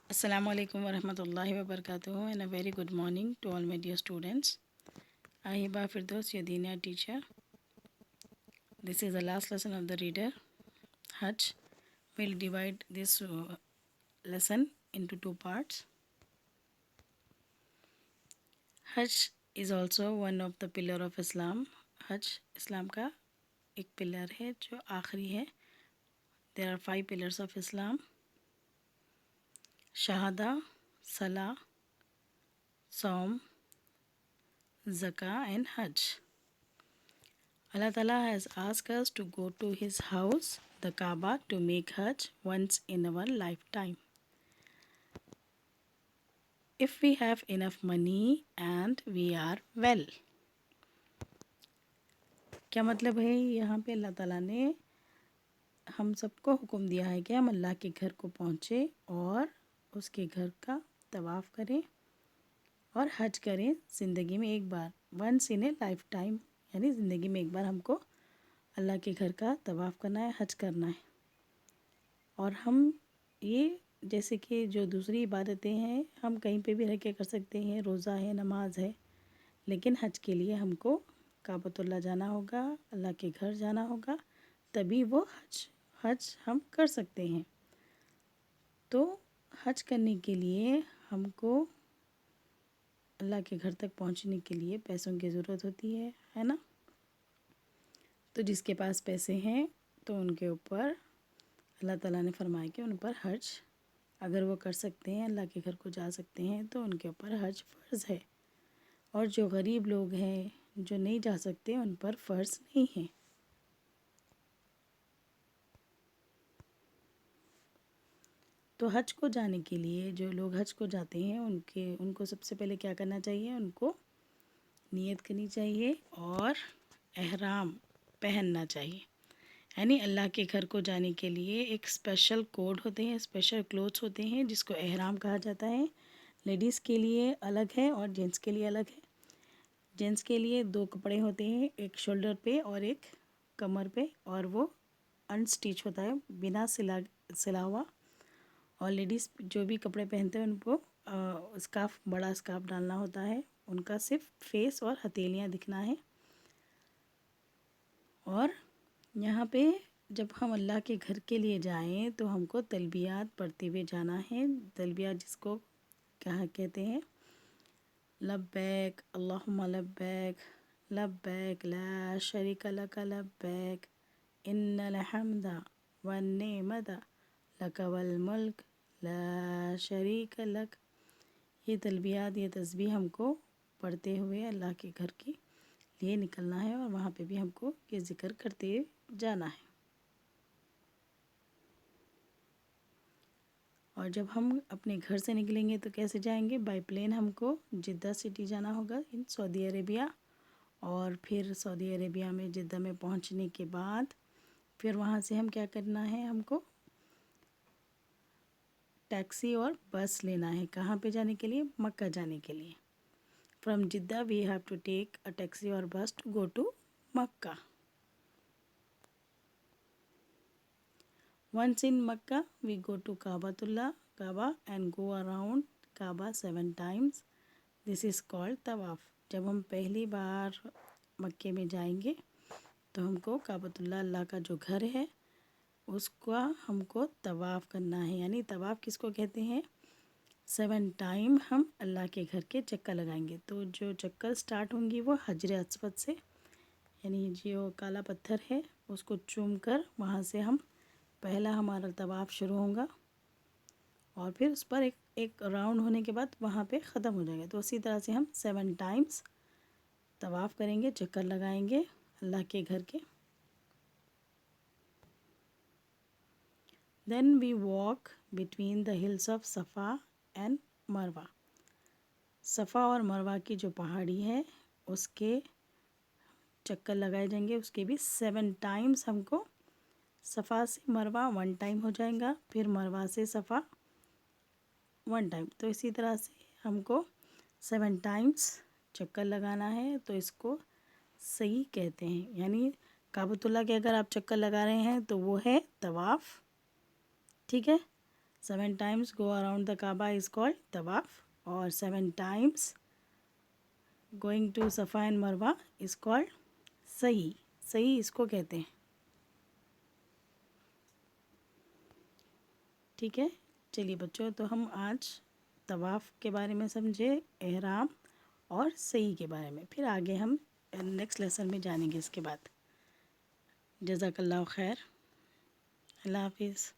Assalamu alaikum wa rahmatullahi wa barakatuh, and a very good morning to all my dear students. I am Hiba Firdaus, your Deeniyah teacher. This is the last lesson of the reader, Hajj. We'll divide this lesson into two parts. Hajj is also one of the pillar of Islam. Hajj Islam का एक pillar है जो आखिरी है. There are 5 pillars of Islam: Shahada, Salah, Saum, Zakah and Hajj. Allah Ta'ala has asked us to go to His house, the Kaaba, to make Hajj once in our lifetime. If we have enough money and we are well. क्या मतलब है? यहाँ पे अल्लाह ताला ने हम सबको हुक्म दिया है कि हम अल्लाह के घर को पहुँचे और उसके घर का तवाफ़ करें और हज करें ज़िंदगी में एक बार, once in a lifetime, यानी ज़िंदगी में एक बार हमको अल्लाह के घर का तवाफ़ करना है, हज करना है. और हम ये जैसे कि जो दूसरी इबादतें हैं हम कहीं पे भी रह के कर सकते हैं, रोज़ा है, नमाज है, लेकिन हज के लिए हमको काबतुल्लाह जाना होगा, अल्लाह के घर जाना होगा, तभी वो हज हम कर सकते हैं. तो हज करने के लिए हमको अल्लाह के घर तक पहुंचने के लिए पैसों की ज़रूरत होती है ना. तो जिसके पास पैसे हैं तो उनके ऊपर अल्लाह ताला ने फरमाया कि उन पर हज अगर वो कर सकते हैं, अल्लाह के घर को जा सकते हैं, तो उनके ऊपर हज फ़र्ज़ है. और जो गरीब लोग हैं, जो नहीं जा सकते, उन पर फ़र्ज़ नहीं है. तो हज को जाने के लिए जो लोग हज को जाते हैं उनको सबसे पहले क्या करना चाहिए? उनको नियत करनी चाहिए और एहराम पहनना चाहिए. यानी अल्लाह के घर को जाने के लिए एक स्पेशल कोड होते हैं, स्पेशल क्लोथ्स होते हैं जिसको एहराम कहा जाता है. लेडीज़ के लिए अलग है और जेंट्स के लिए अलग है. जेंट्स के लिए 2 कपड़े होते हैं, एक शोल्डर पे और एक कमर पे, और वो अनस्टिच होता है, बिना सिला हुआ. और लेडीज़ जो भी कपड़े पहनते हैं उनको स्कार्फ, बड़ा स्कार्फ डालना होता है. उनका सिर्फ फेस और हथेलियाँ दिखना है. और यहाँ पे जब हम अल्लाह के घर के लिए जाएं तो हमको तलबियात पढ़ते हुए जाना है. तलबियात जिसको क्या कहते हैं? लब्बैक अल्लाहुम्मा लब्बैक, लब्बैक ला शरीका लक लब्बैक, इन्नल हम्दा वन नेमता लक वल मुल्क ला शरीका लक. ये तलबियात, ये तस्बीह हमको पढ़ते हुए अल्लाह के घर के लिए निकलना है और वहाँ पे भी हमको ये ज़िक्र करते जाना है. और जब हम अपने घर से निकलेंगे तो कैसे जाएंगे? बाय प्लेन हमको जिद्दा सिटी जाना होगा इन सऊदी अरेबिया. और फिर सऊदी अरेबिया में जिद्दा में पहुंचने के बाद फिर वहाँ से हम क्या करना है? हमको टैक्सी और बस लेना है. कहाँ पे जाने के लिए? मक्का जाने के लिए. From Jeddah we have to take a taxi और bus to go to Makkah. Once in Makkah, we go to Kaaba and go around Kaaba 7 times. This is called तवाफ़. जब हम पहली बार मक्के में जाएंगे तो हमको काबतुल्लाह, अल्लाह का जो घर है, उसका हमको तवाफ़ करना है. यानी तवाफ़ किसको कहते हैं? 7 टाइम हम अल्लाह के घर के चक्कर लगाएंगे. तो जो चक्कर स्टार्ट होंगी वो हजर अस्वद से, यानी जो काला पत्थर है उसको चूम कर वहाँ से हम पहला हमारा तवाफ़ शुरू होगा और फिर उस पर एक राउंड होने के बाद वहाँ पे ख़त्म हो जाएगा. तो उसी तरह से हम 7 टाइम्स तवाफ़ करेंगे, चक्कर लगाएंगे अल्लाह के घर के. Then we walk between the hills of Safa and Marwa. Safa और मरवा की जो पहाड़ी है उसके चक्कर लगाए जाएंगे. उसके भी 7 टाइम्स हमको. सफ़ा से मरवा 1 टाइम हो जाएगा, फिर मरवा से सफ़ा 1 टाइम. तो इसी तरह से हमको 7 टाइम्स चक्कर लगाना है. तो इसको सही कहते हैं. यानी काबतुल्लाह के अगर आप चक्कर लगा रहे हैं तो वो है तवाफ़. ठीक है. 7 times go around the Kaaba is called tawaf, اور 7 times going to Safa and Marwa is called صحیح. صحیح اس کو کہتے ہیں. ٹھیک ہے. چلیے بچوں، تو ہم آج طواف کے بارے میں سمجھے، احرام اور صحیح کے بارے میں. پھر آگے ہم نیکسٹ لیسن میں جانیں گے اس کے بعد. جزاک اللہ خیر. اللہ حافظ.